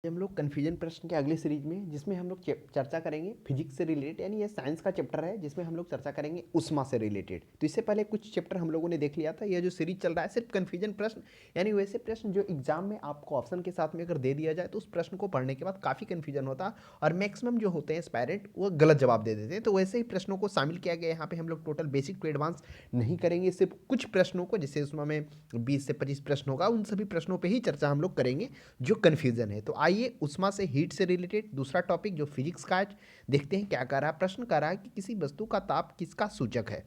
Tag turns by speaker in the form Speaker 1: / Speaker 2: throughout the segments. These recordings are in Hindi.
Speaker 1: हम लोग कन्फ्यूजन प्रश्न के अगले सीरीज में जिसमें हम लोग चर्चा करेंगे फिजिक्स से रिलेटेड, यानी ये साइंस का चैप्टर है जिसमें हम लोग चर्चा करेंगे उष्मा से रिलेटेड। तो इससे पहले कुछ चैप्टर हम लोगों ने देख लिया था। यह जो सीरीज चल रहा है सिर्फ कन्फ्यूजन प्रश्न, यानी वैसे प्रश्न जो एग्जाम में आपको ऑप्शन के साथ में अगर दे दिया जाए तो उस प्रश्न को पढ़ने के बाद काफ़ी कन्फ्यूजन होता है और मैक्सिमम जो होते हैं एस्पायरेंट वो गलत जवाब दे देते हैं। तो वैसे ही प्रश्नों को शामिल किया गया। यहाँ पे हम लोग टोटल बेसिक टू एडवांस नहीं करेंगे, सिर्फ कुछ प्रश्नों को, जैसे उसमें 20 से 25 प्रश्न होगा, उन सभी प्रश्नों पर ही चर्चा हम लोग करेंगे जो कन्फ्यूजन है। तो आइए उष्मा से हीट से रिलेटेड दूसरा टॉपिक जो फिजिक्स का है, देखते हैं क्या कह रहा है। प्रश्न कह रहा है कि किसी वस्तु का ताप किसका सूचक है।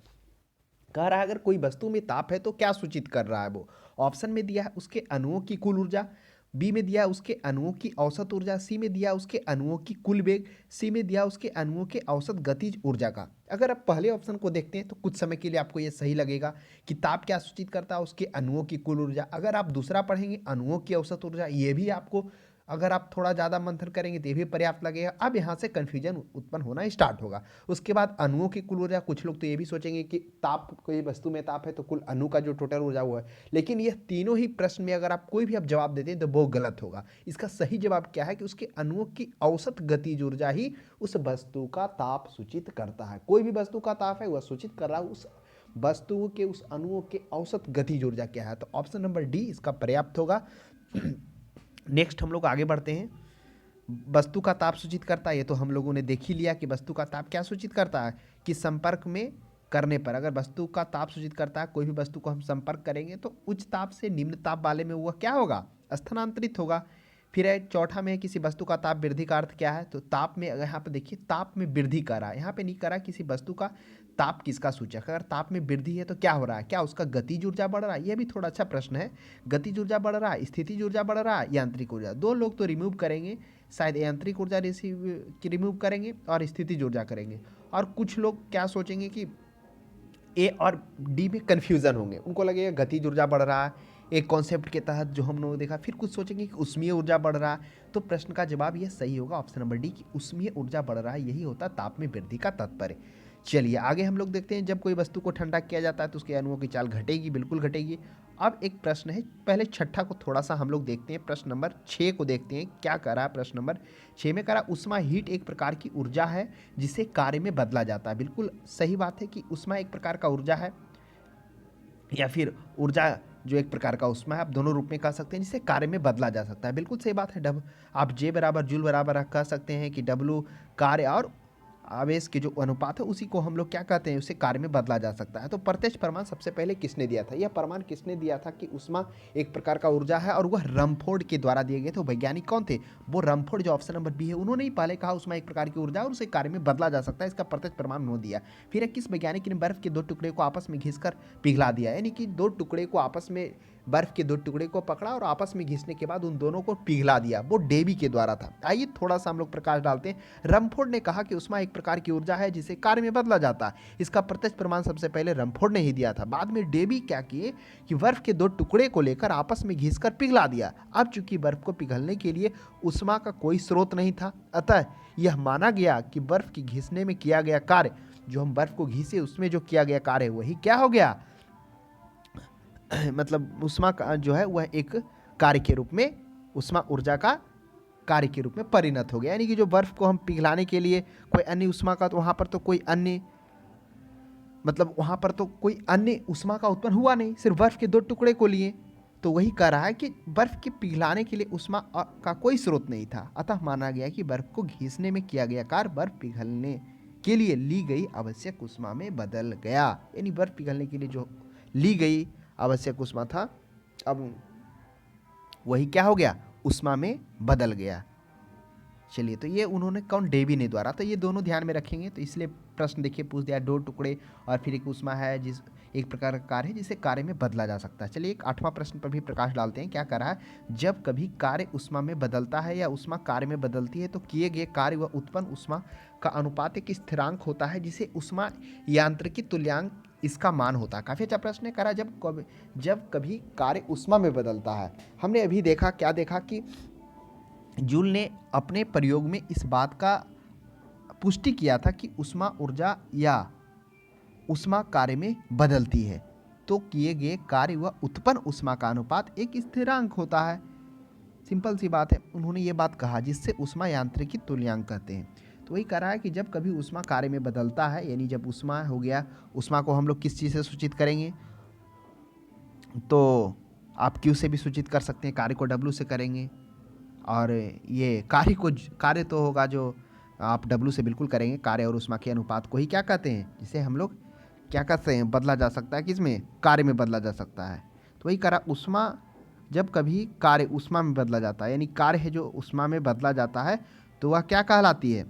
Speaker 1: कह रहा है अगर कोई वस्तु में ताप है तो क्या सूचित कर रहा है वो। ऑप्शन में दिया है उसके अणुओं की कुल ऊर्जा, बी में दिया उसके अणुओं की औसत ऊर्जा, सी में दिया उसके अणुओं की कुल वेग, सी में दिया उसके अणुओं के औसत गतिज ऊर्जा का। अगर आप पहले ऑप्शन को देखते हैं तो कुछ समय के लिए आपको यह सही लगेगा कि ताप क्या सूचित करता है, उसके अणुओं की कुल ऊर्जा। अगर आप दूसरा पढ़ेंगे अणुओं की औसत ऊर्जा, ये भी आपको, अगर आप थोड़ा ज़्यादा मंथन करेंगे तो ये भी पर्याप्त लगेगा। अब यहाँ से कन्फ्यूजन उत्पन्न होना स्टार्ट होगा। उसके बाद अणुओं की कुल ऊर्जा, कुछ लोग तो ये भी सोचेंगे कि ताप, कोई वस्तु में ताप है तो कुल अणु का जो टोटल ऊर्जा वो है। लेकिन यह तीनों ही प्रश्न में अगर आप कोई भी आप जवाब देते हैं तो वो गलत होगा। इसका सही जवाब क्या है कि उसके अणुओं की औसत गतिज ऊर्जा ही उस वस्तु का ताप सूचित करता है। कोई भी वस्तु का ताप है वह सूचित कर रहा है उस वस्तु के, उस अणुओं के औसत गतिज ऊर्जा क्या है। तो ऑप्शन नंबर डी इसका पर्याप्त होगा। नेक्स्ट हम लोग आगे बढ़ते हैं। वस्तु का ताप सूचित करता है, ये तो हम लोगों ने देख ही लिया कि वस्तु का ताप क्या सूचित करता है कि संपर्क में करने पर, अगर वस्तु का ताप सूचित करता है, कोई भी वस्तु को हम संपर्क करेंगे तो उच्च ताप से निम्न ताप वाले में वह क्या होगा, स्थानांतरित होगा। फिर है चौथा में किसी वस्तु का ताप वृद्धि का अर्थ क्या है। तो ताप में, अगर यहाँ पे देखिए ताप में वृद्धि कर रहा है, यहाँ पे नहीं कर रहा किसी वस्तु का ताप किसका सूचक। अगर ताप में वृद्धि है तो क्या हो रहा है, क्या उसका गतिज ऊर्जा बढ़ रहा है। यह भी थोड़ा अच्छा प्रश्न है। गतिज ऊर्जा बढ़ रहा है, स्थितिज ऊर्जा बढ़ रहा है, यांत्रिक ऊर्जा। दो लोग तो रिमूव करेंगे, शायद यांत्रिक ऊर्जा रिमूव करेंगे और स्थितिज ऊर्जा करेंगे। और कुछ लोग क्या सोचेंगे कि ए और डी में कन्फ्यूजन होंगे, उनको लगेगा गतिज ऊर्जा बढ़ रहा है एक कॉन्सेप्ट के तहत जो हम लोगों ने देखा। फिर कुछ सोचेंगे कि उष्मीय ऊर्जा बढ़ रहा है। तो प्रश्न का जवाब यह सही होगा, ऑप्शन नंबर डी की उष्मीय ऊर्जा बढ़ रहा है, यही होता है ताप में वृद्धि का तात्पर्य। चलिए आगे हम लोग देखते हैं। जब कोई वस्तु को ठंडा किया जाता है तो उसके अणुओं की चाल घटेगी, बिल्कुल घटेगी। अब एक प्रश्न है, पहले छठा को थोड़ा सा हम लोग देखते हैं। प्रश्न नंबर 6 को देखते हैं क्या कर रहा है। प्रश्न नंबर 6 में कह रहा उष्मा हीट एक प्रकार की ऊर्जा है जिसे कार्य में बदला जाता है। बिल्कुल सही बात है कि उष्मा एक प्रकार का ऊर्जा है, या फिर ऊर्जा जो एक प्रकार का उष्मा है, आप दोनों रूप में कह सकते हैं, जिसे कार्य में बदला जा सकता है। बिल्कुल सही बात है। आप जे बराबर जूल बराबर कह सकते हैं कि डब्लू कार्य और आवेश के जो अनुपात है उसी को हम लोग क्या कहते हैं, उसे कार्य में बदला जा सकता है। तो प्रत्यक्ष प्रमाण सबसे पहले किसने दिया था, यह प्रमाण किसने दिया था कि उष्मा एक प्रकार का ऊर्जा है, और वह रमफोर्ड के द्वारा दिए गए थे। वैज्ञानिक कौन थे, वो रमफोर्ड, जो ऑप्शन नंबर बी है, उन्होंने ही पहले कहा उष्मा एक प्रकार की ऊर्जा और उसे कार्य में बदला जा सकता है। इसका प्रत्यक्ष प्रमाण उन्होंने दिया। फिर किस वैज्ञानिक ने बर्फ के दो टुकड़े को आपस में घिसकर पिघला दिया, यानी कि दो टुकड़े को आपस में, बर्फ के दो टुकड़े को पकड़ा और आपस में घिसने के बाद उन दोनों को पिघला दिया, वो डेवी के द्वारा था। आइए थोड़ा सा हम लोग प्रकाश डालते हैं। रमफोर्ड ने कहा कि उष्मा एक प्रकार की ऊर्जा है जिसे कार्य में बदला जाता है। इसका प्रत्यक्ष प्रमाण सबसे पहले रमफोर्ड ने ही दिया था। बाद में डेवी क्या किए कि बर्फ के दो टुकड़े को लेकर आपस में घिसकर पिघला दिया। अब चूंकि बर्फ को पिघलने के लिए उष्मा का कोई स्रोत नहीं था, अतः यह माना गया कि बर्फ की घिसने में किया गया कार्य, जो हम बर्फ को घिसे उसमें जो किया गया कार्य, वही क्या हो गया, मतलब उष्मा का जो है वह एक कार्य के रूप में, उष्मा ऊर्जा का कार्य के रूप में परिणत हो गया। यानी कि जो बर्फ को हम पिघलाने के लिए कोई अन्य उष्मा का, तो वहां पर तो कोई अन्य, मतलब वहां पर तो कोई अन्य उष्मा का उत्पन्न हुआ नहीं, सिर्फ बर्फ के दो टुकड़े को लिए। तो वही कह रहा है कि बर्फ के पिघलाने के लिए उष्मा का कोई स्रोत नहीं था, अतः माना गया कि बर्फ को घिसने में किया गया कार्य बर्फ पिघलने के लिए ली गई आवश्यक उष्मा में बदल गया। यानी बर्फ पिघलने के लिए जो ली गई आवश्यक उष्मा था, अब वही क्या हो गया, उष्मा में बदल गया। चलिए, तो ये उन्होंने कौन, डेवी ने द्वारा। तो ये दोनों ध्यान में रखेंगे। तो इसलिए प्रश्न देखिए पूछ दिया, दो टुकड़े और फिर एक उष्मा है जिस एक प्रकार का कार्य है जिसे कार्य में बदला जा सकता है। चलिए एक 8वां प्रश्न पर भी प्रकाश डालते हैं। क्या कह रहा है, जब कभी कार्य उष्मा में बदलता है या उष्मा कार्य में बदलती है तो किए गए कार्य व उत्पन्न उष्मा का अनुपात एक स्थिरांक होता है जिसे उष्मा यांत्रिकी तुल्यांक इसका मान होता है। काफी अच्छा प्रश्न है। कह रहा है जब कभी कार्य उष्मा में बदलता है, हमने अभी देखा, क्या देखा कि जूल ने अपने प्रयोग में इस बात का पुष्टि किया था कि उष्मा ऊर्जा या उष्मा कार्य में बदलती है, तो किए गए कार्य व उत्पन्न उष्मा का अनुपात एक स्थिरांक होता है। सिंपल सी बात है, उन्होंने ये बात कहा जिससे ऊष्मा यांत्रिकी तुल्यांक कहते हैं। तो वही कह रहा है कि जब कभी ऊष्मा कार्य में बदलता है, यानी जब ऊष्मा हो गया, ऊष्मा को हम लोग किस चीज़ से सूचित करेंगे, तो आप क्यू से भी सूचित कर सकते हैं, कार्य को डब्लू से करेंगे, और ये कार्य तो होगा जो आप डब्लू से बिल्कुल करेंगे। कार्य और ऊष्मा के अनुपात को ही क्या कहते हैं, जिसे हम लोग क्या कहते हैं, बदला जा सकता है, किसमें, कार्य में बदला जा सकता है। तो वही करा, ऊष्मा जब कभी कार्य ऊष्मा में बदला जाता है, यानी कार्य है जो ऊष्मा में बदला जाता है, तो वह क्या कहलाती है,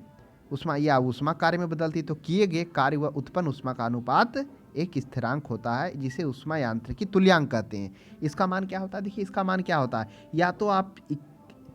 Speaker 1: ऊष्मा, या ऊष्मा कार्य में बदलती है, तो किए गए कार्य व उत्पन्न ऊष्मा का अनुपात एक स्थिरांक होता है, जिसे ऊष्मा यांत्रिकी तुल्यांक कहते हैं। इसका मान क्या होता है, देखिए इसका मान क्या होता है, या तो आप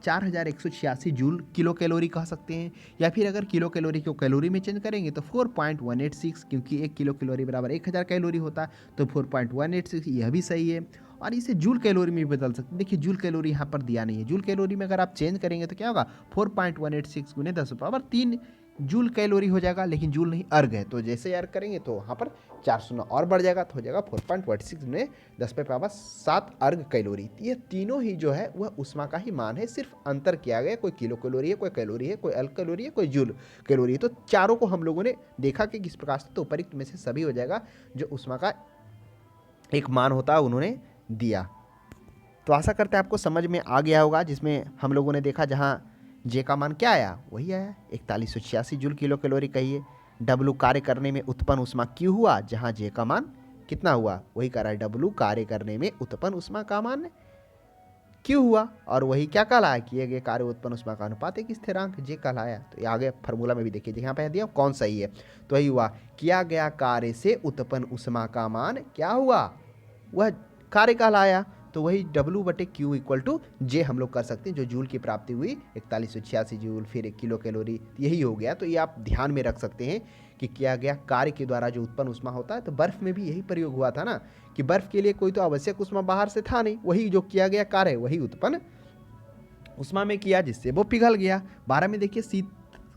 Speaker 1: 4186 जूल किलो कैलोरी कह सकते हैं, या फिर अगर किलो कैलोरी को कैलोरी में चेंज करेंगे तो 4.186, क्योंकि 1 किलो कैलोरी बराबर 1000 कैलोरी होता है, तो 4.186 यह भी सही है। और इसे जूल कैलोरी में भी बदल सकते हैं। देखिए जूल कैलोरी यहाँ पर दिया नहीं है, जूल कैलोरी में अगर आप चेंज करेंगे तो क्या होगा, 4.186 गुने 10⁻³ जूल कैलोरी हो जाएगा, लेकिन जूल नहीं, अर्ग है, तो जैसे अर्ग करेंगे तो वहाँ पर 4 शून्य और बढ़ जाएगा, तो हो जाएगा 4.16 गुने 10⁻7 अर्ग कैलोरी। ये तीनों ही जो है वह ऊष्मा का ही मान है, सिर्फ अंतर किया गया, कोई किलो कैलोरी है, कोई कैलोरी है, कोई अर्ग कैलोरी है, कोई जूल कैलोरी है। तो चारों को हम लोगों ने देखा कि किस प्रकार से, तो उपयुक्त में से सभी हो जाएगा, जो ऊष्मा का एक मान होता है उन्होंने दिया। तो आशा करते हैं आपको समझ में आ गया होगा, जिसमें हम लोगों ने देखा जहाँ जे का मान क्या आया, वही आया 4186 जूल किलो कैलोरी कहिए। डब्लू कार्य करने में उत्पन्न ऊष्मा क्यू हुआ, जहाँ जे का मान कितना हुआ, वही कह रहा है, डब्लू कार्य करने में उत्पन्न ऊष्मा का मान क्यू हुआ, और वही क्या कहलाया, किए गए कार्य उत्पन्न ऊष्मा का अनुपात एक स्थिरांक जे कहलाया। तो ये आगे फार्मूला में भी देखिए, यहाँ पे दिया कौन सही है, तो वही हुआ, किया गया कार्य से उत्पन्न ऊष्मा का मान क्या हुआ, वह कार्य कहलाया। तो वही W/Q इक्वल टू जे हम लोग कर सकते हैं, जो जूल की प्राप्ति हुई 4186 जूल, फिर 1 किलो कैलोरी, यही हो गया। तो ये आप ध्यान में रख सकते हैं कि किया गया कार्य के द्वारा जो उत्पन्न ऊष्मा होता है, तो बर्फ में भी यही प्रयोग हुआ था ना, कि बर्फ के लिए कोई तो आवश्यक ऊष्मा बाहर से था नहीं, वही जो किया गया कार्य वही उत्पन्न ऊष्मा में किया, जिससे वो पिघल गया। 12 में देखिए,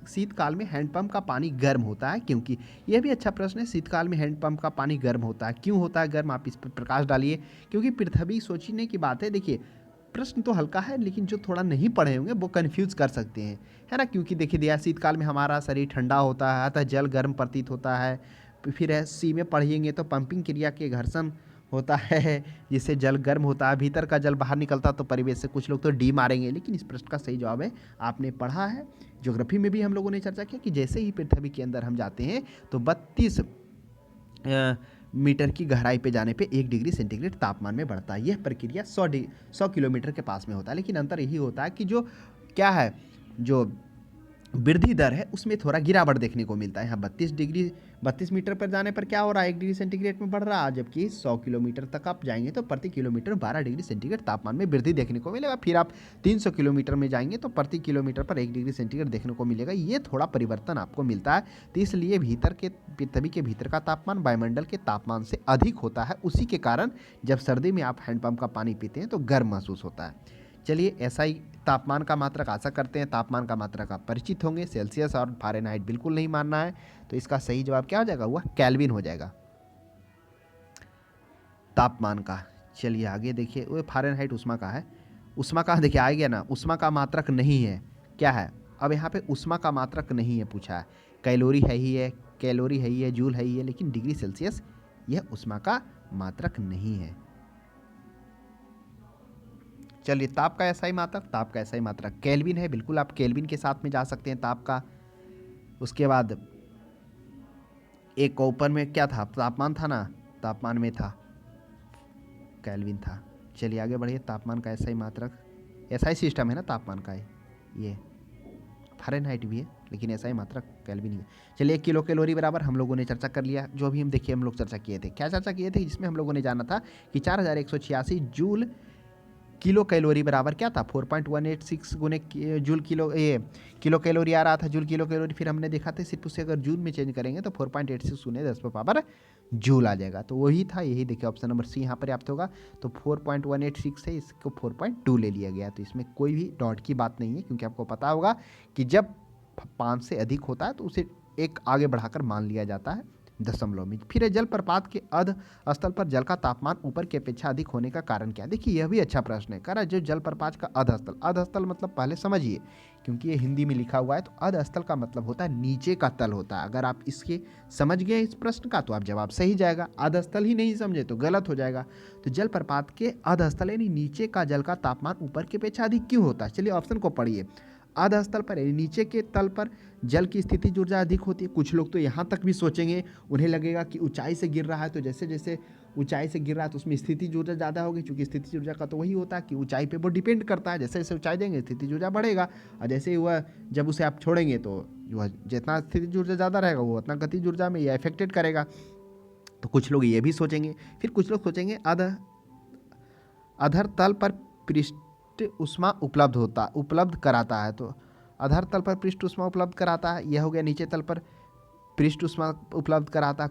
Speaker 1: शीतकाल में हैंडपंप का पानी गर्म होता है, क्योंकि यह भी अच्छा प्रश्न है, शीतकाल में हैंडपंप का पानी गर्म होता है, क्यों होता है गर्म, आप इस पर प्रकाश डालिए। क्योंकि पृथ्वी, सोचने की बात है, देखिए प्रश्न तो हल्का है, लेकिन जो थोड़ा नहीं पढ़े होंगे वो कंफ्यूज कर सकते हैं, है ना। क्योंकि देखिए दिया, शीतकाल में हमारा शरीर ठंडा होता है, अतः जल गर्म प्रतीत होता है। फिर सी में पढ़िएंगे तो पंपिंग क्रिया के घर्षण होता है, जिससे जल गर्म होता है, भीतर का जल बाहर निकलता, तो परिवेश से कुछ लोग तो डी मारेंगे, लेकिन इस प्रश्न का सही जवाब है, आपने पढ़ा है। ज्योग्राफी में भी हम लोगों ने चर्चा किया कि जैसे ही पृथ्वी के अंदर हम जाते हैं तो 32 मीटर की गहराई पे जाने पे 1 डिग्री सेंटीग्रेड तापमान में बढ़ता है। यह प्रक्रिया 100 किलोमीटर के पास में होता है, लेकिन अंतर यही होता है कि जो क्या है, जो वृद्धि दर है उसमें थोड़ा गिरावट देखने को मिलता है। यहाँ 32 मीटर पर जाने पर क्या हो रहा है, 1 डिग्री सेंटीग्रेड में बढ़ रहा है, जबकि 100 किलोमीटर तक आप जाएंगे तो प्रति किलोमीटर 12 डिग्री सेंटीग्रेड तापमान में वृद्धि देखने को मिलेगा। फिर आप 300 किलोमीटर में जाएंगे तो प्रति किलोमीटर पर 1 डिग्री सेंटीग्रेड देखने को मिलेगा। ये थोड़ा परिवर्तन आपको मिलता है, तो इसलिए पृथ्वी के भीतर का तापमान वायुमंडल के तापमान से अधिक होता है। उसी के कारण जब सर्दी में आप हैंडपंप का पानी पीते हैं तो गर्म महसूस होता है। चलिए, ऐसा ही तापमान का मात्रक, आशा करते हैं तापमान का मात्रक आप परिचित होंगे। सेल्सियस और फ़ारेनहाइट बिल्कुल नहीं मानना है, तो इसका सही जवाब क्या हो जाएगा, वह केल्विन हो जाएगा तापमान का। चलिए आगे देखिए, वो फ़ारेनहाइट ऊष्मा का है, ऊष्मा का देखिए आ गया ना, ऊष्मा का मात्रक नहीं है, क्या है, अब यहाँ पे ऊष्मा का मात्रक नहीं है पूछा है, कैलोरी है ही है, जूल है ही है, लेकिन डिग्री सेल्सियस यह ऊष्मा का मात्रक नहीं है। चलिए, ताप का ऐसा ही मात्रक केल्विन है, बिल्कुल आप केल्विन के साथ में जा सकते हैं ताप का। उसके बाद एक ऊपर में क्या था, तापमान था ना, तापमान में था केल्विन था। चलिए आगे बढ़िए, तापमान का ऐसा ही मात्रक, ऐसा ही सिस्टम है ना तापमान का, ये फ़ारेनहाइट भी है, लेकिन ऐसा ही मात्रक केल्विन ही है। चलिए, 1 किलो कैलोरी बराबर हम लोगों ने चर्चा कर लिया। जो अभी हम देखिए हम लोग चर्चा किए थे, क्या चर्चा किए थे, जिसमें हम लोगों ने जाना था कि 4186 जूल किलो कैलोरी बराबर क्या था, 4.186 गुने जूल किलो, ये किलो कैलोरी आ रहा था, जूल किलो कैलोरी। फिर हमने देखा था सिर्फ उसे अगर जूल में चेंज करेंगे तो 4.86 गुने 10⁻⁴ जूल आ जाएगा। तो वही था, यही देखिए ऑप्शन नंबर सी यहाँ पर प्राप्त होगा। तो 4.186 से इसको 4.2 ले लिया गया, तो इसमें कोई भी डॉट की बात नहीं है, क्योंकि आपको पता होगा कि जब 5 से अधिक होता है तो उसे एक आगे बढ़ाकर मान लिया जाता है, दशमलव में। फिर है जल प्रपात के अध स्थल पर जल का तापमान ऊपर की अपेक्षा अधिक होने का कारण क्या है। देखिए यह भी अच्छा प्रश्न है। कह रहा है जो जल प्रपात का अध स्थल मतलब पहले समझिए, क्योंकि ये हिंदी में लिखा हुआ है, तो अध स्थल का मतलब होता है नीचे का तल होता है। अगर आप इसके समझ गए इस प्रश्न का तो आप जवाब सही जाएगा, अध स्थल ही नहीं समझे तो गलत हो जाएगा। तो जल प्रपात के अध स्थल यानी नीचे का जल का तापमान ऊपर की अपेक्षा अधिक क्यों होता है। चलिए ऑप्शन को पढ़िए। अध स्थल पर यानी नीचे के तल पर जल की स्थितिज ऊर्जा अधिक होती है। कुछ लोग तो यहाँ तक भी सोचेंगे, उन्हें लगेगा कि ऊंचाई से गिर रहा है, तो जैसे जैसे ऊंचाई से गिर रहा है तो उसमें स्थितिज ऊर्जा ज़्यादा होगी, क्योंकि स्थितिज ऊर्जा का तो वही होता है कि ऊंचाई पे वो डिपेंड करता है। जैसे जैसे ऊंचाई देंगे स्थितिज ऊर्जा बढ़ेगा, और जैसे ही वह जब उसे आप छोड़ेंगे तो वह जितना स्थितिज ऊर्जा ज़्यादा रहेगा वो उतना गतिज ऊर्जा में यह इफेक्टेड करेगा। तो कुछ लोग ये भी सोचेंगे। फिर कुछ लोग सोचेंगे अधर तल पर पृष्ठ ऊष्मा उपलब्ध कराता है। तो अधर तल पर पृष्ठ ऊष्मा उपलब्ध कराता है, यह हो गया। नीचे तल पर पृष्ठ ऊष्मा उपलब्ध कराता है,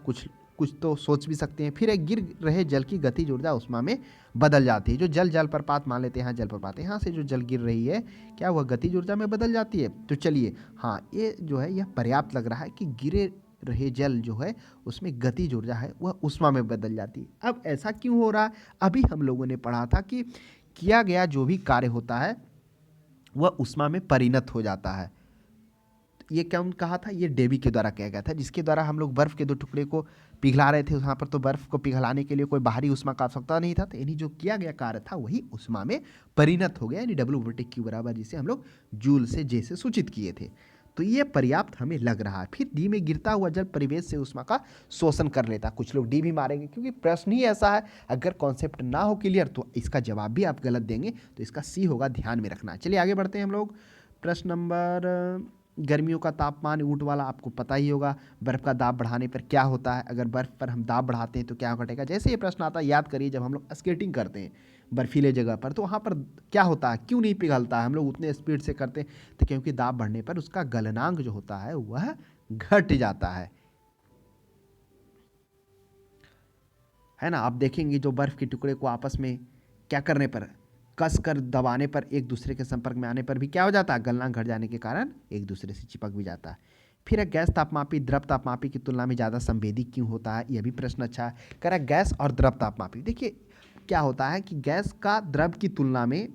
Speaker 1: कुछ तो सोच भी सकते हैं। फिर एक गिर रहे जल की गतिज ऊर्जा ऊष्मा में बदल जाती है। जो जल प्रपात मान लेते हैं, यहाँ जल प्रपात, यहाँ से जो जल गिर रही है क्या वह गतिज ऊर्जा में बदल जाती है। तो चलिए हाँ, ये जो है यह पर्याप्त लग रहा है कि गिरे रहे जल जो है उसमें गतिज ऊर्जा है वह ऊष्मा में बदल जाती है। अब ऐसा क्यों हो रहा है, अभी हम लोगों ने पढ़ा था कि किया गया जो भी कार्य होता है वह ऊष्मा में परिणत हो जाता है। ये कौन कहा था, ये डेवी के द्वारा किया गया था, जिसके द्वारा हम लोग बर्फ के दो टुकड़े को पिघला रहे थे। वहाँ पर तो बर्फ को पिघलाने के लिए कोई बाहरी ऊष्मा का आवश्यकता नहीं था, तो यानी जो किया गया कार्य था वही ऊष्मा में परिणत हो गया, यानी W/Q बराबर, जिसे हम लोग जूल से जे से सूचित किए थे। तो ये पर्याप्त हमें लग रहा है। फिर डी में गिरता हुआ जल परिवेश से ऊष्मा का शोषण कर लेता। कुछ लोग डी भी मारेंगे क्योंकि प्रश्न ही ऐसा है, अगर कॉन्सेप्ट ना हो क्लियर तो इसका जवाब भी आप गलत देंगे, तो इसका सी होगा, ध्यान में रखना। चलिए आगे बढ़ते हैं हम लोग। प्रश्न नंबर, गर्मियों का तापमान ऊंट वाला आपको पता ही होगा। बर्फ़ का दाब बढ़ाने पर क्या होता है, अगर बर्फ़ पर हम दाब बढ़ाते हैं तो क्या घटेगा। जैसे ये प्रश्न आता है, याद करिए जब हम लोग स्केटिंग करते हैं बर्फीले जगह पर, तो वहाँ पर क्या होता है, क्यों नहीं पिघलता है, हम लोग उतने स्पीड से करते हैं, तो क्योंकि दाब बढ़ने पर उसका गलनांक जो होता है वह घट जाता है ना। आप देखेंगे जो बर्फ़ के टुकड़े को आपस में क्या करने पर, कस कर दबाने पर, एक दूसरे के संपर्क में आने पर भी क्या हो जाता है, गलनांक घट जाने के कारण एक दूसरे से चिपक भी जाता है। फिर गैस तापमापी द्रव तापमापी की तुलना में ज़्यादा संवेदी क्यों होता है, यह भी प्रश्न अच्छा है। कह रहा है गैस और द्रव तापमापी। देखिए क्या होता है कि गैस का द्रव की तुलना में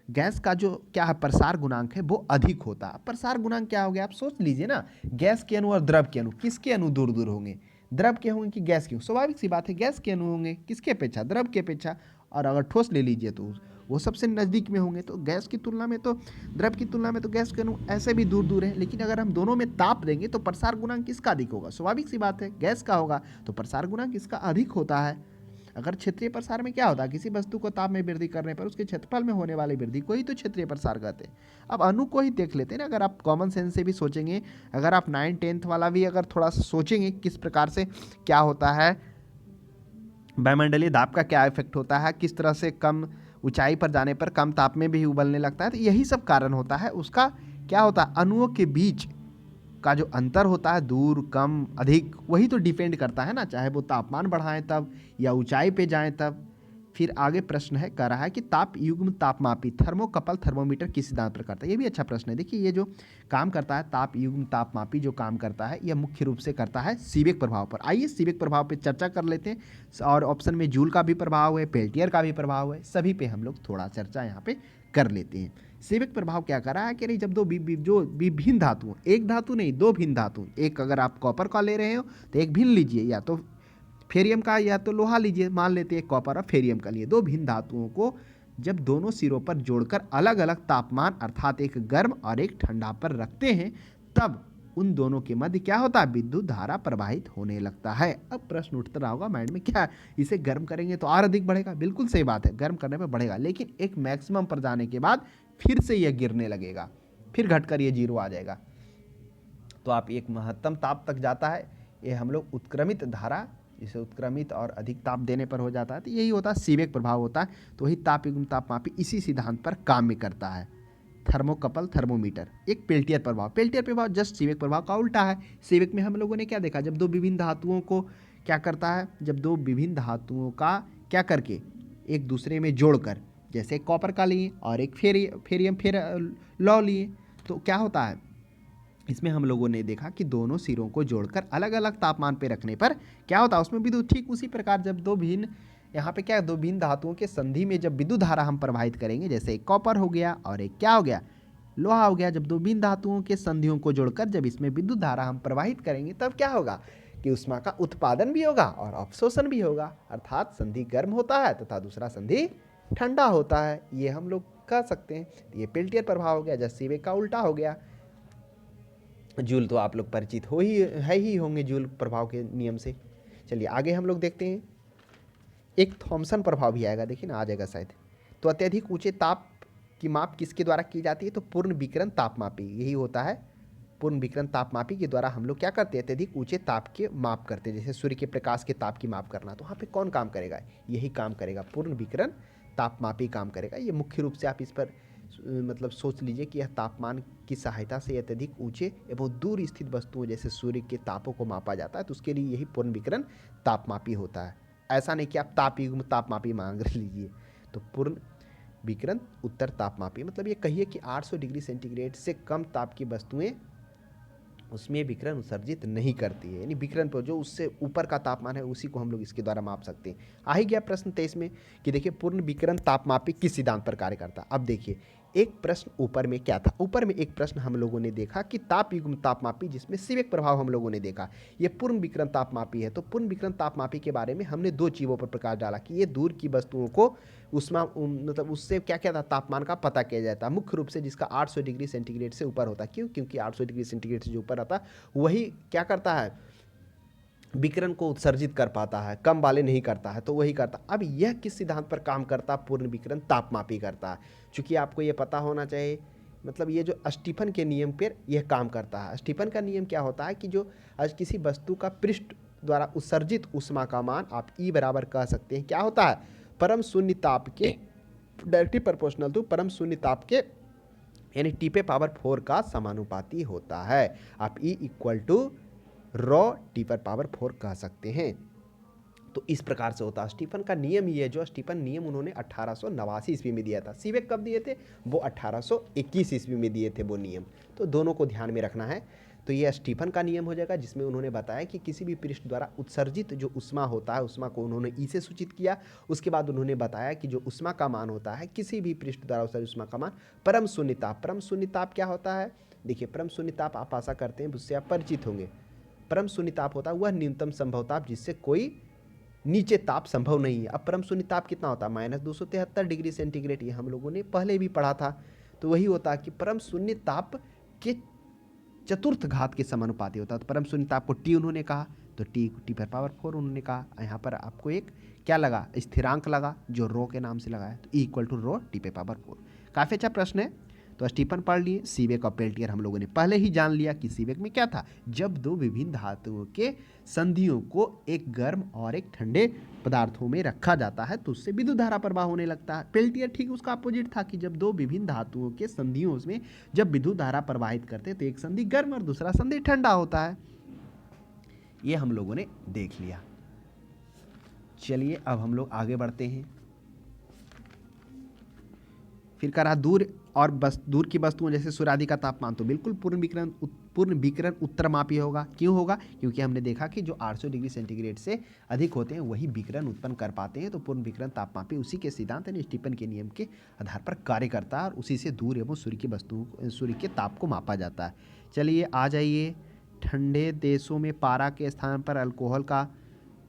Speaker 1: गैस का जो क्या है प्रसार गुणांक है वो अधिक होता है। प्रसार गुणांक क्या हो गया, आप सोच लीजिए ना, गैस के अणु और द्रव के अणु, किसके अणु दूर दूर होंगे, द्रव के होंगे कि गैस के। स्वाभाविक सी बात है, गैस के अणु होंगे किसके अपेक्षा, द्रव के अपेक्षा। और अगर ठोस ले लीजिए तो वो सबसे नज़दीक में होंगे। तो गैस की तुलना में तो द्रव की तुलना में तो गैस के अणु ऐसे भी दूर दूर है, लेकिन अगर हम दोनों में ताप देंगे तो प्रसार गुणांक किसका अधिक होगा, स्वाभाविक सी बात है गैस का होगा, तो प्रसार गुणांक इसका अधिक होता है। अगर क्षेत्रीय प्रसार में क्या होता है, किसी वस्तु को ताप में वृद्धि करने पर उसके क्षेत्रफल में होने वाली वृद्धि को ही तो क्षेत्रीय प्रसार कहते हैं। अब अणु को ही देख लेते हैं ना, अगर आप कॉमन सेंस से भी सोचेंगे, अगर आप 9th-10th वाला भी अगर थोड़ा सा सोचेंगे किस प्रकार से क्या होता है, वायुमंडलीय दाब का क्या इफेक्ट होता है, किस तरह से कम ऊंचाई पर जाने पर कम ताप में भी उबलने लगता है, तो यही सब कारण होता है। उसका क्या होता है, अणुओं के बीच का जो अंतर होता है, दूर कम अधिक, वही तो डिपेंड करता है ना, चाहे वो तापमान बढ़ाएं तब या ऊंचाई पे जाएं तब। फिर आगे प्रश्न है, कह रहा है कि ताप युग्म तापमापी थर्मोकपल थर्मोमीटर किस सिद्धांत पर करता है। ये भी अच्छा प्रश्न है। देखिए ये जो काम करता है ताप युग्म तापमापी, जो काम करता है यह मुख्य रूप से करता है सीबेक प्रभाव पर। आइए सीबेक प्रभाव पे चर्चा कर लेते हैं। और ऑप्शन में जूल का भी प्रभाव है, पेल्टियर का भी प्रभाव है, सभी पे हम लोग थोड़ा चर्चा यहाँ पे कर लेते हैं। सीबेक प्रभाव क्या कर रहा है कि नहीं, जब जो विभिन्न धातु, एक धातु नहीं दो भिन्न धातु, एक अगर आप कॉपर का ले रहे हो तो एक भिन्न लीजिए, या तो फेरियम का या तो लोहा लीजिए, मान लेते हैं कॉपर और फेरियम का लिए, दो भिन्न धातुओं को जब दोनों सिरों पर जोड़कर अलग अलग तापमान अर्थात एक गर्म और एक ठंडा पर रखते हैं, तब उन दोनों के मध्य क्या होता है, विद्युत धारा प्रवाहित होने लगता है। अब प्रश्न उठता रहा होगा माइंड में, क्या इसे गर्म करेंगे तो और अधिक बढ़ेगा, बिल्कुल सही बात है, गर्म करने पर बढ़ेगा, लेकिन एक मैक्सिमम पर जाने के बाद फिर से यह गिरने लगेगा, फिर घटकर ये 0 आ जाएगा। तो आप एक महत्तम ताप तक जाता है, ये हम लोग उत्क्रमित धारा, इसे उत्क्रमित और अधिक ताप देने पर हो जाता है, तो यही होता है सीबेक प्रभाव होता है। तो वही ताप युग्म तापमापी इसी सिद्धांत पर काम में करता है। थर्मोकपल थर्मोमीटर एक पेल्टियर प्रभाव, पेल्टियर प्रभाव जस्ट सीबेक प्रभाव का उल्टा है। सीबेक में हम लोगों ने क्या देखा, जब दो विभिन्न धातुओं को क्या करता है, जब दो विभिन्न धातुओं का क्या करके एक दूसरे में जोड़कर, जैसे कॉपर का लिए और एक फेरियम फिर लौ लिए, तो क्या होता है, इसमें हम लोगों ने देखा कि दोनों सिरों को जोड़कर अलग अलग तापमान पे रखने पर क्या होता है, उसमें विद्युत ठीक उसी प्रकार जब दो भिन्न, यहाँ पे क्या है, दो भिन्न धातुओं के संधि में जब विद्युत धारा हम प्रवाहित करेंगे, जैसे एक कॉपर हो गया और एक क्या हो गया, लोहा हो गया, जब दो भिन्न धातुओं के संधियों को जोड़कर जब इसमें विद्युत धारा हम प्रवाहित करेंगे तब क्या होगा कि ऊष्मा का उत्पादन भी होगा और अवशोषण भी होगा, अर्थात संधि गर्म होता है तथा दूसरा संधि ठंडा होता है। ये हम लोग कह सकते हैं। ये पेल्टियर प्रभाव हो गया, जैसे सीबेक का उल्टा हो गया। जूल तो आप लोग परिचित ही होंगे जूल प्रभाव के नियम से। चलिए आगे हम लोग देखते हैं, एक थॉमसन प्रभाव भी आएगा, देखिए ना आ जाएगा शायद। तो अत्यधिक ऊंचे ताप की माप किसके द्वारा की जाती है, तो पूर्ण विकिरण तापमापी, यही होता है पूर्ण विकिरण तापमापी के द्वारा हम लोग क्या करते हैं, अत्यधिक ऊंचे ताप के माप करते हैं, जैसे सूर्य के प्रकाश के ताप की माप करना। तो वहाँ पे कौन काम करेगा, यही काम करेगा, पूर्ण विकिरण तापमापी काम करेगा। ये मुख्य रूप से आप इस पर मतलब सोच लीजिए कि यह तापमान की सहायता से अत्यधिक ऊंचे एवं दूर स्थित वस्तुओं जैसे सूर्य के तापों को मापा जाता है, तो उसके लिए यही पूर्ण विकिरण तापमापी होता है। ऐसा नहीं कि आप तापयुग्म तापमापी मांग लीजिए। तो पूर्ण विकिरण उत्तर तापमापी मतलब ये कहिए कि 800 डिग्री सेंटीग्रेड से कम ताप की वस्तुएं उसमें विकिरण उत्सर्जित नहीं करती है, यानी विकिरण पर जो उससे ऊपर का तापमान है उसी को हम लोग इसके द्वारा माप सकते हैं। आ ही गया प्रश्न 23 में कि देखिए पूर्ण विकिरण तापमापी किस सिद्धांत पर कार्य करता है। अब देखिए एक प्रश्न ऊपर में क्या था, ऊपर में एक प्रश्न हम लोगों ने देखा कि ताप युग्म तापमापी, जिसमें सीबेक प्रभाव हम लोगों ने देखा, ये पूर्ण विकिरण तापमापी है। तो पूर्ण विकिरण तापमापी के बारे में हमने दो चीज़ों पर प्रकाश डाला कि ये दूर की वस्तुओं को उष्मा मतलब उससे क्या क्या था, तापमान का पता किया जाता है, मुख्य रूप से जिसका 800 डिग्री सेंटीग्रेड से ऊपर होता है। क्यों, क्योंकि 800 डिग्री सेंटीग्रेड से जो ऊपर आता है वही क्या करता है, विकिरण को उत्सर्जित कर पाता है, कम वाले नहीं करता है, तो वही करता। अब यह किस सिद्धांत पर काम करता है, पूर्ण विकिरण तापमापी करता है। चूंकि आपको ये पता होना चाहिए, मतलब ये जो स्टीफन के नियम पर यह काम करता है। स्टीफन का नियम क्या होता है कि जो आज किसी वस्तु का पृष्ठ द्वारा उत्सर्जित ऊष्मा का मान आप ई बराबर कह सकते हैं, क्या होता है, परम शून्य ताप के डायरेक्टली प्रोपोर्शनल टू परम शून्य ताप के यानी टी पे पावर 4 का समानुपाती होता है। आप E equal to rho T पर पावर 4 कह सकते हैं। तो इस प्रकार से होता है। स्टीफन का नियम ये है, जो स्टीफन नियम उन्होंने 1889 ईस्वी में दिया था। सीबेक कब दिए थे, वो 1821 ईस्वी में दिए थे वो नियम। तो दोनों को ध्यान में रखना है। तो ये स्टीफन का नियम हो जाएगा, जिसमें उन्होंने बताया कि किसी भी पृष्ठ द्वारा उत्सर्जित जो ऊष्मा होता है, ऊष्मा को उन्होंने ई से सूचित किया। उसके बाद उन्होंने बताया कि जो ऊष्मा का मान होता है, किसी भी पृष्ठ द्वारा उत्सर्जित ऊष्मा का मान परम शून्य ताप। परम शून्य ताप क्या होता है, देखिए परम शून्य ताप आप आशा करते हैं उससे आप परिचित होंगे। परम शून्य ताप होता है वह न्यूनतम संभव ताप जिससे कोई नीचे ताप संभव नहीं है। अब परम शून्य ताप कितना होता है, -273 डिग्री सेंटीग्रेड, ये हम लोगों ने पहले भी पढ़ा था। तो वही होता है कि परम शून्य ताप के चतुर्थ घात के समानुपाती होता है। तो परम शून्य ताप को टी उन्होंने कहा, तो टी पर पावर 4 उन्होंने कहा। यहाँ पर आपको एक क्या लगा, स्थिरांक लगा जो रो के नाम से लगाया, तो E equal to rho T पे पावर 4। काफ़ी अच्छा प्रश्न है। तो स्टीफन पढ़ लिए। सीबेक और पेल्टियर हम लोगों ने पहले ही जान लिया कि सीबेक में क्या था, जब दो विभिन्न धातुओं के संधियों को एक गर्म और एक ठंडे पदार्थों में रखा जाता है तो उससे विद्युत धारा प्रवाह होने लगता है। पेल्टियर ठीक उसका अपोजिट था कि जब दो विभिन्न धातुओं के संधियों में जब विद्युत धारा प्रवाहित करते तो एक संधि गर्म और दूसरा संधि ठंडा होता है। ये हम लोगों ने देख लिया। चलिए अब हम लोग आगे बढ़ते हैं। फिर करा दूर और दूर की वस्तुओं जैसे सूर्य आदि का तापमान, तो बिल्कुल पूर्ण विकिरण उत्तरमापी होगा। क्यों होगा, क्योंकि हमने देखा कि जो 800 डिग्री सेंटीग्रेड से अधिक होते हैं वही विकिरण उत्पन्न कर पाते हैं। तो पूर्ण विकिरण तापमापी उसी के सिद्धांत यानी स्टीफन के नियम के आधार पर कार्य करता है और उसी से दूर एवं सूर्य की वस्तुओं सूर्य के ताप को मापा जाता है। चलिए आ जाइए, ठंडे देशों में पारा के स्थान पर अल्कोहल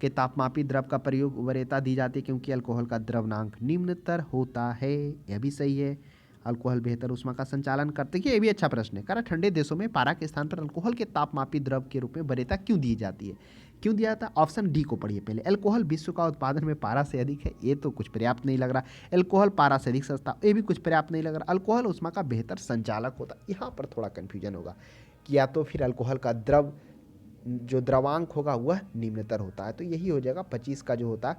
Speaker 1: के तापमापी द्रव का प्रयोग वरीयता दी जाती है, क्योंकि अल्कोहल का द्रवनांक निम्नतर होता है। यह भी सही है। अल्कोहल बेहतर ऊष्मा का संचालन करते हैं, ये भी अच्छा प्रश्न है। कारण ठंडे देशों में पारा के स्थान पर अल्कोहल के तापमापी द्रव के रूप में वरीयता क्यों दी जाती है, क्यों दिया जाता है? ऑप्शन डी को पढ़िए पहले। अल्कोहल विश्व का उत्पादन में पारा से अधिक है, ये तो कुछ पर्याप्त नहीं लग रहा। अल्कोहल पारा से अधिक सस्ता, ये भी कुछ पर्याप्त नहीं लग रहा। अल्कोहल ऊष्मा का बेहतर संचालक होता, यहाँ पर थोड़ा कन्फ्यूजन होगा कि या तो फिर अल्कोहल का जो द्रवांक होगा वह निम्नतर होता है, तो यही हो जाएगा 25 का जो होता है।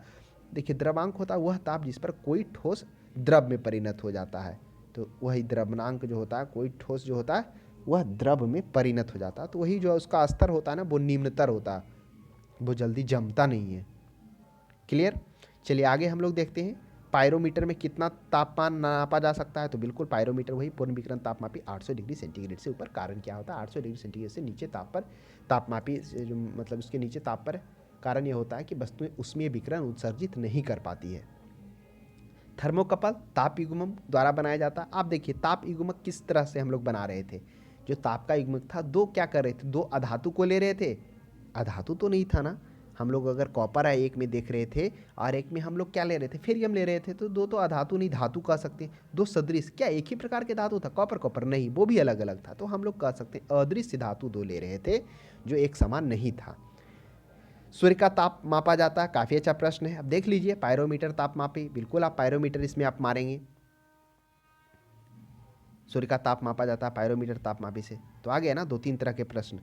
Speaker 1: देखिए द्रवांक होता है वह ताप जिस पर कोई ठोस द्रव में परिणत हो जाता है, तो वही द्रवनांक जो होता है, कोई ठोस जो होता है वह द्रव में परिणत हो जाता है, तो वही जो उसका स्तर होता है ना वो निम्नतर होता है, वो जल्दी जमता नहीं है। क्लियर। चलिए आगे हम लोग देखते हैं पायरोमीटर में कितना तापमान नापा जा सकता है, तो बिल्कुल पायरोमीटर वही पूर्ण विकिरण तापमापी 800 डिग्री सेंटीग्रेड से ऊपर। कारण क्या होता है, 800 डिग्री सेंटीग्रेड से नीचे ताप पर तापमापी जो मतलब उसके नीचे ताप पर कारण ये होता है कि वस्तुएं उष्मीय विकिरण उत्सर्जित नहीं कर पाती है। थर्मोकपल ताप युग्मक द्वारा बनाया जाता है। आप देखिए ताप युग्मक किस तरह से हम लोग बना रहे थे। जो ताप का युग्मक था, दो क्या कर रहे थे, दो अधातु को ले रहे थे। अधातु तो नहीं था ना, हम लोग अगर कॉपर है एक में देख रहे थे और एक में हम लोग क्या ले रहे थे, फेरियम ले रहे थे, तो दो तो अधातु नहीं धातु कह सकते हैं। दो सदृश, क्या एक ही प्रकार के धातु था, कॉपर कॉपर नहीं, वो भी अलग अलग था, तो हम लोग कह सकते हैं अदृश्य धातु दो ले रहे थे जो एक समान नहीं था। सूर्य का ताप मापा जाता है, काफ़ी अच्छा प्रश्न है। अब देख लीजिए पायरोमीटर ताप मापी, बिल्कुल आप पायरोमीटर इसमें आप मारेंगे, सूर्य का ताप मापा जाता है पायरोमीटर ताप मापी से। तो आ गया ना 2-3 तरह के प्रश्न।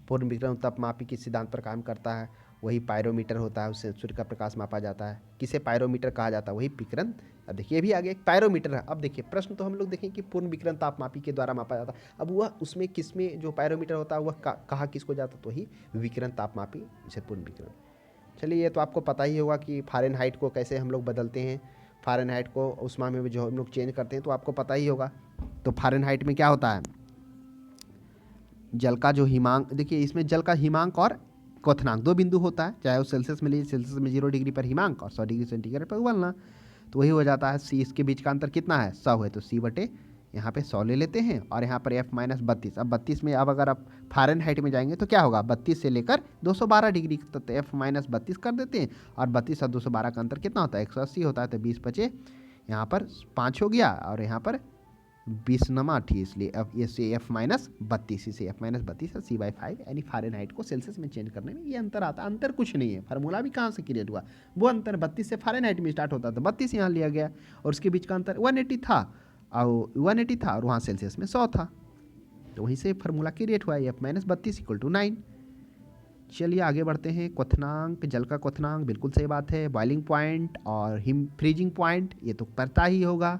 Speaker 1: पूर्ण विकिरण ताप मापी किस सिद्धांत पर काम करता है, वही पायरोमीटर होता है, उससे सूर्य का प्रकाश मापा जाता है। किसे पायरोमीटर कहा जाता है, वही विकिरण। अब देखिए ये भी आगे एक पायरोमीटर है। अब देखिए प्रश्न तो हम लोग देखें कि पूर्ण विकिरण ताप मापी के द्वारा मापा जाता है। अब वह उसमें किसमें जो पायरोमीटर होता है वह कहा किसको जाता है, तो वही विकिरण ताप मापी से पूर्ण विकिरण। चलिए ये तो आपको पता ही होगा कि फ़ारेनहाइट को कैसे हम लोग बदलते हैं, फ़ारेनहाइट को उष्मा में जो हम लोग चेंज करते हैं, तो आपको पता ही होगा। तो फ़ारेनहाइट में क्या होता है, जल का जो हिमांक, देखिए इसमें जल का हिमांक और क्वथनांक दो बिंदु होता है, चाहे वो सेल्सियस में लीजिए, सेल्सियस में 0 डिग्री पर हिमांक और 100 डिग्री सेंटीग्रेड पर उबलना, तो वही हो जाता है सी। इसके बीच का अंतर कितना है, 100 है, तो सी बटे यहाँ पे 100 ले लेते हैं और यहाँ पर F - 32। अब 32 में अब अगर आप फ़ारेनहाइट में जाएंगे तो क्या होगा, 32 से लेकर 212 डिग्री तक, तो F - 32 कर देते हैं और 32 और 212 का अंतर कितना होता है, 180 होता है। तो 20 बचे, यहाँ पर 5 हो गया और यहाँ पर 20 नमाठी, इसलिए अब ये से F - 32, इसे F - 32 और C/5, यानी फ़ारेनहाइट को सेल्सियस में चेंज करने में ये अंतर आता है। अंतर कुछ नहीं है, फार्मूला भी कहाँ से क्रिएट हुआ, वो अंतर 32 से फ़ारेनहाइट में स्टार्ट होता था, 32 यहाँ लिया गया और उसके बीच का अंतर 180 था और 180 था और वहाँ सेल्सियस में 100 था, तो वहीं से फार्मूला क्रिएट हुआ है F - 32 = 9। चलिए आगे बढ़ते हैं। क्वथनांक, जल का क्वथनांक, बिल्कुल सही बात है। बॉइलिंग पॉइंट और हिम फ्रीजिंग पॉइंट, ये तो पता ही होगा।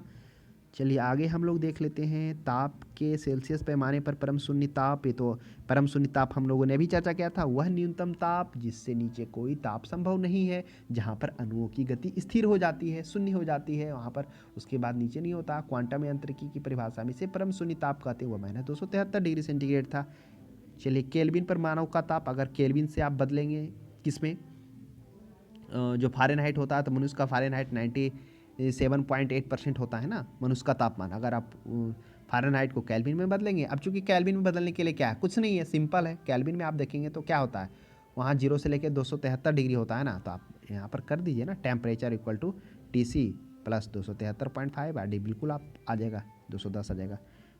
Speaker 1: चलिए आगे हम लोग देख लेते हैं ताप के सेल्सियस पैमाने पर परम शून्य ताप। ये तो परम शून्य ताप हम लोगों ने भी चर्चा किया था, वह न्यूनतम ताप जिससे नीचे कोई ताप संभव नहीं है, जहाँ पर अणुओं की गति स्थिर हो जाती है, शून्य हो जाती है, वहाँ पर उसके बाद नीचे नहीं होता। क्वांटम यांत्रिकी की परिभाषा में से परम शून्य ताप कहते हैं, वह -273 डिग्री सेंटीग्रेड था। चलिए केल्विन पर मानव का ताप, अगर केल्विन से आप बदलेंगे किसमें, जो फ़ारेनहाइट होता है तो मनुष्य का फ़ारेनहाइट 97.8% होता है ना मनुष्य का तापमान। अगर आप फ़ारेनहाइट को केल्विन में बदलेंगे, अब चूंकि केल्विन में बदलने के लिए क्या है, कुछ नहीं है, सिंपल है। केल्विन में आप देखेंगे तो क्या होता है, वहाँ 0 से लेकर 273 डिग्री होता है ना, तो आप यहाँ पर कर दीजिए ना, टेम्परेचर = TC + 273.5 RD, बिल्कुल आप आ जाएगा 210 आ जाएगा।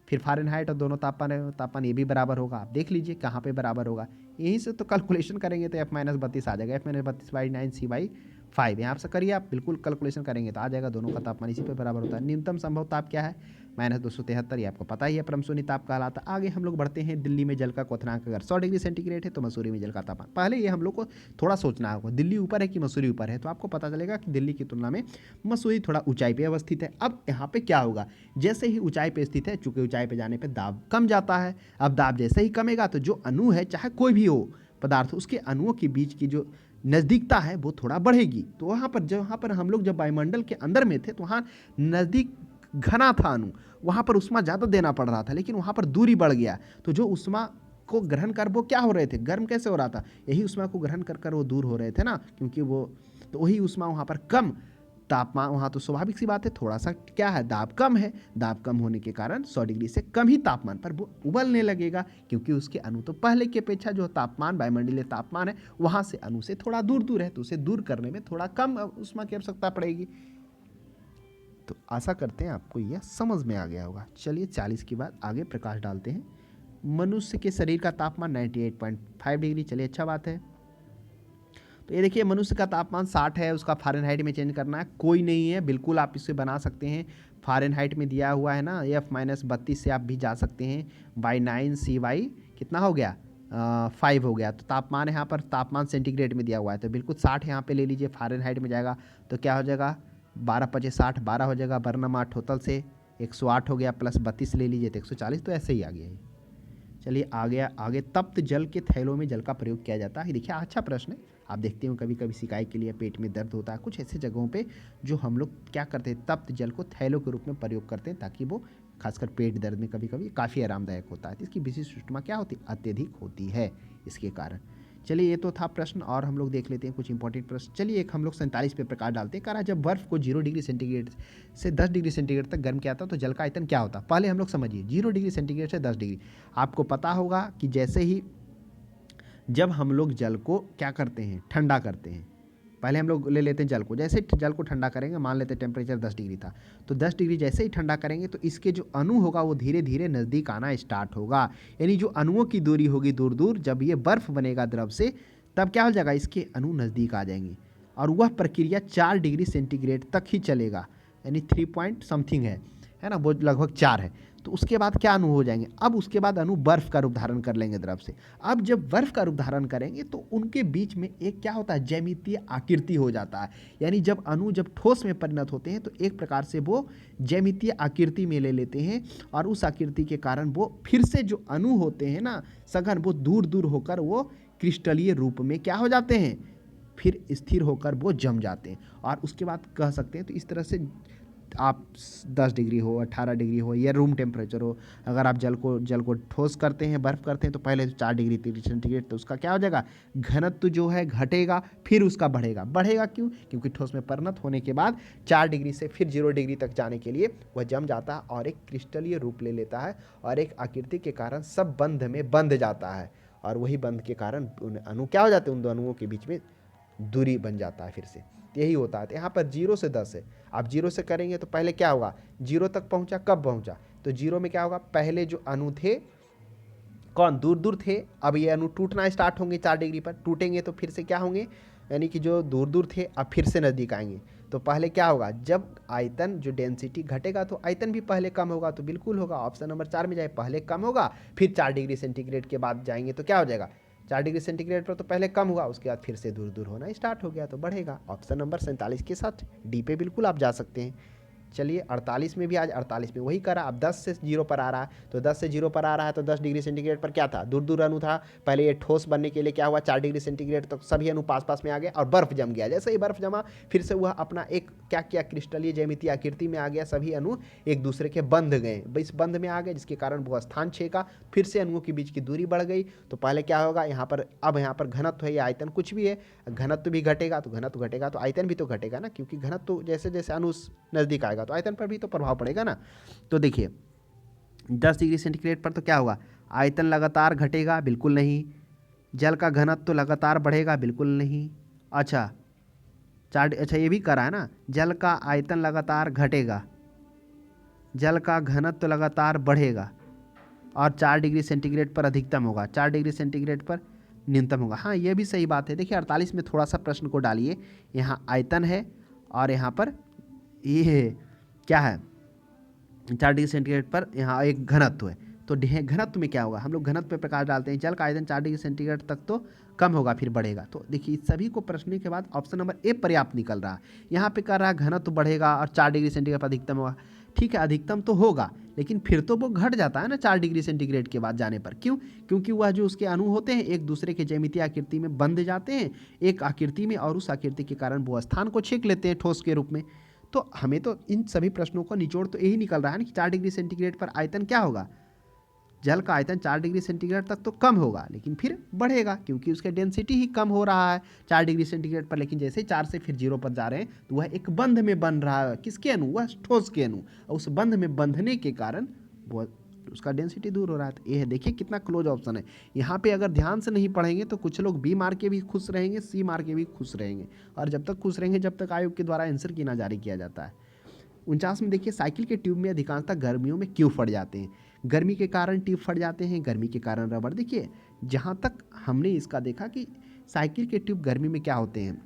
Speaker 1: फिर फ़ारेनहाइट और दोनों तापमान ये भी बराबर होगा, आप देख लीजिए कहाँ पे बराबर होगा, यहीं से तो कैलकुलेशन करेंगे तो F - 32 आ जाएगा, F - 32/9 C/5, यहाँ से करिए आप, बिल्कुल कैलकुलेशन करेंगे तो आ जाएगा, दोनों का तापमान इसी पे बराबर होता है। न्यूनतम संभव ताप क्या है, -273, ये आपको पता ही है, परम शून्य ताप कहलाता है। आगे हम लोग बढ़ते हैं। दिल्ली में जल का क्वथनांक अगर 100 डिग्री सेंटीग्रेड है तो मसूरी में जल का तापमान, पहले ये हम लोग को थोड़ा सोचना होगा, दिल्ली ऊपर है कि मसूरी ऊपर है, तो आपको पता चलेगा कि दिल्ली की तुलना में मसूरी थोड़ा ऊंचाई पे अवस्थित है। अब यहाँ पे क्या होगा, जैसे ही ऊंचाई पे स्थित है, चूंकि ऊंचाई पे जाने पे दाब कम जाता है, अब दाब जैसे ही कमेगा तो जो अणु है, चाहे कोई भी हो पदार्थ, उसके अणुओं के बीच की जो नज़दीकता है वो थोड़ा बढ़ेगी। तो वहाँ पर हम लोग जब वायुमंडल के अंदर में थे तो वहाँ नज़दीक घना था अणु, वहाँ पर उष्मा ज़्यादा देना पड़ रहा था, लेकिन वहाँ पर दूरी बढ़ गया, तो जो उष्मा को ग्रहण कर वो क्या हो रहे थे, गर्म कैसे हो रहा था, यही उष्मा को ग्रहण कर वो दूर हो रहे थे ना, क्योंकि वो तो वही उष्मा वहाँ पर कम तापमान, वहाँ तो स्वाभाविक सी बात है, थोड़ा सा क्या है, दाब कम है, दाब कम होने के कारण 100 डिग्री से कम ही तापमान पर वो उबलने लगेगा, क्योंकि उसके अणु तो पहले की अपेक्षा जो तापमान वायुमंडलीय तापमान है वहाँ से अणु से थोड़ा दूर दूर है, तो उसे दूर करने में थोड़ा कम उष्मा की आवश्यकता पड़ेगी। तो आशा करते हैं आपको यह समझ में आ गया होगा। चलिए 40 के बाद आगे प्रकाश डालते हैं। मनुष्य के शरीर का तापमान 98.5 डिग्री, चलिए अच्छा बात है। तो ये देखिए मनुष्य का तापमान 60 है, उसका फ़ारेनहाइट में चेंज करना है, कोई नहीं है, बिल्कुल आप इसे बना सकते हैं। फ़ारेनहाइट में दिया हुआ है ना, F - 32 से आप भी जा सकते हैं, /9 CY कितना हो गया, 5 हो गया। तो तापमान यहाँ पर तापमान सेंटीग्रेड में दिया हुआ है, तो बिल्कुल 60 यहाँ पे ले लीजिए, फ़ारेनहाइट में जाएगा तो क्या हो जाएगा, 12 × 5 = 60, 12 हो जाएगा, बर्नम टोटल से 108 हो गया, प्लस 32 ले लीजिए तो 140, तो ऐसे ही आ गया है। चलिए आगे तप्त जल के थैलों में जल का प्रयोग किया जाता है। देखिए अच्छा प्रश्न है, आप देखते हो कभी कभी सिकाई के लिए पेट में दर्द होता है, कुछ ऐसे जगहों पे जो हम लोग क्या करते हैं, तप्त जल को थैलों के रूप में प्रयोग करते हैं, ताकि वो खासकर पेट दर्द में कभी कभी काफ़ी आरामदायक होता है। तो इसकी विशिष्ट ऊष्मा क्या होती है, अत्यधिक होती है इसके कारण। चलिए ये तो था प्रश्न, और हम लोग देख लेते हैं कुछ इंपॉर्टेंट प्रश्न। चलिए एक हम लोग 47 पे प्रकाश डालते हैं। कह रहा है जब बर्फ को 0 डिग्री सेंटीग्रेड से 10 डिग्री सेंटीग्रेड तक गर्म किया था तो जल का आयतन क्या होता। पहले हम लोग समझिए 0 डिग्री सेंटीग्रेड से 10 डिग्री, आपको पता होगा कि जैसे ही जब हम लोग जल को क्या करते हैं, ठंडा करते हैं, पहले हम लोग ले लेते हैं जल को, जैसे जल को ठंडा करेंगे, मान लेते हैं टेम्परेचर 10 डिग्री था, तो 10 डिग्री जैसे ही ठंडा करेंगे तो इसके जो अणु होगा वो धीरे धीरे नज़दीक आना स्टार्ट होगा। यानी जो अणुओं की दूरी होगी दूर दूर, जब ये बर्फ़ बनेगा द्रव से, तब क्या हो जाएगा, इसके अणु नज़दीक आ जाएंगे, और वह प्रक्रिया 4 डिग्री सेंटीग्रेड तक ही चलेगा, यानी 3 पॉइंट समथिंग है ना, वो लगभग 4 है। तो उसके बाद क्या अणु हो जाएंगे, अब उसके बाद अणु बर्फ़ का रूप धारण कर लेंगे द्रव से। अब जब बर्फ़ का रूप धारण करेंगे तो उनके बीच में एक क्या होता है, ज्यामितीय आकृति हो जाता है। यानी जब अणु जब ठोस में परिणत होते हैं तो एक प्रकार से वो ज्यामितीय आकृति में ले लेते हैं, और उस आकृति के कारण वो फिर से जो अणु होते हैं ना सघन, वो दूर दूर होकर वो क्रिस्टलीय रूप में क्या हो जाते हैं, फिर स्थिर होकर वो जम जाते हैं। और उसके बाद कह सकते हैं तो इस तरह से आप 10 डिग्री हो, 18 डिग्री हो, या रूम टेम्परेचर हो, अगर आप जल को ठोस करते हैं, बर्फ़ करते हैं, तो पहले 4 डिग्री 30 सेंटीग्रेड, तो उसका क्या हो जाएगा, घनत्व जो है घटेगा, फिर उसका बढ़ेगा क्यों, क्योंकि ठोस में परिणत होने के बाद 4 डिग्री से फिर 0 डिग्री तक जाने के लिए वह जम जाता है और एक क्रिस्टलीय रूप ले लेता है, और एक आकृति के कारण सब बंध में बंध जाता है, और वही बंध के कारण उन अणु क्या हो जाते हैं, उन दो अणुओं के बीच में दूरी बन जाता है फिर से। यही होता है। तो यहाँ पर 0 से 10 है, आप 0 से करेंगे तो पहले क्या होगा, 0 तक पहुँचा, कब पहुँचा, तो 0 में क्या होगा, पहले जो अणु थे कौन, दूर दूर थे, अब ये अणु टूटना स्टार्ट होंगे 4 डिग्री पर, टूटेंगे तो फिर से क्या होंगे, यानी कि जो दूर दूर थे अब फिर से नज़दीक आएंगे। तो पहले क्या होगा, जब आयतन जो डेंसिटी घटेगा तो आयतन भी पहले कम होगा, तो बिल्कुल होगा, ऑप्शन नंबर 4 में जाए, पहले कम होगा, फिर 4 डिग्री सेंटीग्रेड के बाद जाएंगे तो क्या हो जाएगा, 4 डिग्री सेंटीग्रेड पर तो पहले कम हुआ, उसके बाद फिर से दूर दूर होना स्टार्ट हो गया, तो बढ़ेगा। ऑप्शन नंबर 47 के साथ डी पे बिल्कुल आप जा सकते हैं। चलिए 48 में भी आज 48 में वही करा, अब 10 से 0 पर आ रहा है, तो 10 से 0 पर आ रहा है तो 10 डिग्री सेंटीग्रेड पर क्या था, दूर दूर अणु था, पहले ये ठोस बनने के लिए क्या हुआ, 4 डिग्री सेंटीग्रेड तक सभी अणु पास पास में आ गए और बर्फ जम गया। जैसे ही बर्फ जमा फिर से वह अपना एक क्या किया, क्रिस्टलीय ज्यामितीय आकृति में आ गया, सभी अणु एक दूसरे के बंध गए, इस बंध में आ गए, जिसके कारण वो स्थान छेका, फिर से अणुओं के बीच की दूरी बढ़ गई। तो पहले क्या होगा, यहाँ पर अब यहाँ पर घनत्व है या आयतन कुछ भी है, घनत्व भी घटेगा, तो घनत्व घटेगा तो आयतन भी तो घटेगा ना, क्योंकि घनत्व जैसे जैसे अणु नज़दीक आएगा तो आयतन पर भी तो प्रभाव पड़ेगा ना। तो देखिए 10 डिग्री सेंटीग्रेड पर तो क्या होगा, आयतन लगातार घटेगा, बिल्कुल नहीं। जल का घनत्व तो लगातार बढ़ेगा, बिल्कुल नहीं। अच्छा ये भी करा है ना, जल का आयतन लगातार घटेगा, जल का घनत्व लगातार बढ़ेगा, और 4 डिग्री सेंटीग्रेड पर अधिकतम होगा, 4 डिग्री सेंटीग्रेड पर न्यूनतम होगा। हाँ ये भी सही बात है। देखिए 48 में थोड़ा सा प्रश्न को डालिए, यहाँ आयतन है और यहाँ पर ये क्या है, 4 डिग्री सेंटीग्रेड पर यहाँ एक घनत्व है, तो घनत्व में क्या होगा, हम लोग घनत्व पे प्रकाश डालते हैं, जल का आयतन 4 डिग्री सेंटीग्रेड तक तो कम होगा फिर बढ़ेगा। तो देखिए इस सभी को प्रश्न के बाद ऑप्शन नंबर ए पर्याप्त निकल रहा है। यहाँ पे कर रहा है घनत्व बढ़ेगा और 4 डिग्री सेंटीग्रेड पर अधिकतम होगा, ठीक है अधिकतम तो होगा, लेकिन फिर तो वो घट जाता है ना 4 डिग्री सेंटीग्रेड के बाद जाने पर। क्यों, क्योंकि वह जो उसके अणु होते हैं एक दूसरे के ज्यामितीय आकृति में बंध जाते हैं एक आकृति में, और उस आकृति के कारण वो स्थान को छेक लेते हैं ठोस के रूप में। तो हमें तो इन सभी प्रश्नों का निचोड़ तो यही निकल रहा है ना कि 4 डिग्री सेंटीग्रेड पर आयतन क्या होगा, जल का आयतन 4 डिग्री सेंटीग्रेड तक तो कम होगा, लेकिन फिर बढ़ेगा क्योंकि उसका डेंसिटी ही कम हो रहा है 4 डिग्री सेंटीग्रेड पर। लेकिन जैसे ही 4 से फिर 0 पर जा रहे हैं तो वह एक बंध में बन रहा है, किसके अणु, वह ठोस के अणु, और उस बंध में बंधने के कारण वह उसका डेंसिटी दूर हो रहा है। तो ये है, देखिए कितना क्लोज ऑप्शन है। यहाँ पे अगर ध्यान से नहीं पढ़ेंगे तो कुछ लोग बी मार के भी खुश रहेंगे, सी मार के भी खुश रहेंगे, और जब तक खुश रहेंगे जब तक आयोग के द्वारा आंसर की ना जारी किया जाता है। 49 में देखिए साइकिल के ट्यूब में अधिकांशतः गर्मियों में क्यों फट जाते हैं, गर्मी के कारण ट्यूब फट जाते हैं, गर्मी के कारण रबड़। देखिए जहाँ तक हमने इसका देखा कि साइकिल के ट्यूब गर्मी में क्या होते हैं,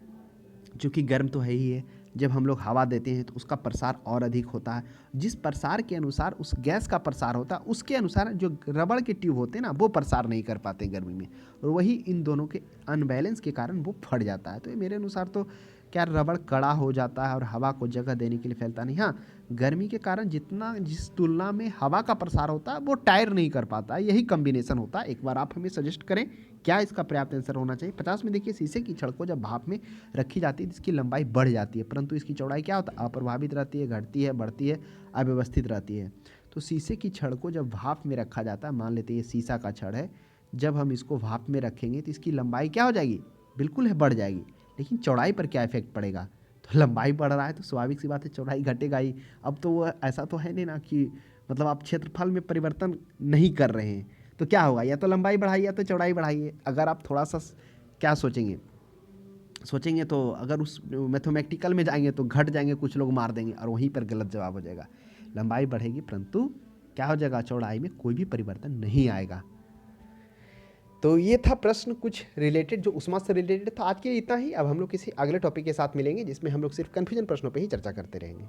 Speaker 1: चूँकि गर्म तो है ही है, जब हम लोग हवा देते हैं तो उसका प्रसार और अधिक होता है, जिस प्रसार के अनुसार उस गैस का प्रसार होता है उसके अनुसार जो रबड़ के ट्यूब होते हैं ना वो प्रसार नहीं कर पाते गर्मी में, और वही इन दोनों के अनबैलेंस के कारण वो फट जाता है। तो ये मेरे अनुसार तो क्या रबड़ कड़ा हो जाता है और हवा को जगह देने के लिए फैलता नहीं? हाँ, गर्मी के कारण जिस तुलना में हवा का प्रसार होता है वो टायर नहीं कर पाता है, यही कॉम्बिनेशन होता है। एक बार आप हमें सजेस्ट करें क्या इसका पर्याप्त आंसर होना चाहिए। 50 में देखिए, शीशे की छड़ को जब भाप में रखी जाती है तो इसकी लंबाई बढ़ जाती है, परंतु इसकी चौड़ाई क्या होता है? अप्रभावित रहती है, घटती है, बढ़ती है, अव्यवस्थित रहती है। तो शीशे की छड़ को जब भाप में रखा जाता है, मान लेते हैं ये शीशा का छड़ है, जब हम इसको भाप में रखेंगे तो इसकी लंबाई क्या हो जाएगी? बिल्कुल है, बढ़ जाएगी। लेकिन चौड़ाई पर क्या इफेक्ट पड़ेगा? तो लंबाई बढ़ रहा है तो स्वाभाविक सी बात है चौड़ाई घटेगा ही। अब तो वो ऐसा तो है नहीं ना कि मतलब आप क्षेत्रफल में परिवर्तन नहीं कर रहे हैं, तो क्या होगा? या तो लंबाई बढ़ाइए या तो चौड़ाई बढ़ाइए। अगर आप थोड़ा सा क्या सोचेंगे तो अगर उस मैथमेटिकल में जाएंगे तो घट जाएंगे, कुछ लोग मार देंगे और वहीं पर गलत जवाब हो जाएगा। लंबाई बढ़ेगी परंतु क्या हो जाएगा? चौड़ाई में कोई भी परिवर्तन नहीं आएगा। तो ये था प्रश्न कुछ रिलेटेड जो उष्मा से रिलेटेड था। आज के लिए इतना ही। अब हम लोग किसी अगले टॉपिक के साथ मिलेंगे जिसमें हम लोग सिर्फ कन्फ्यूजन प्रश्नों पे ही चर्चा करते रहेंगे।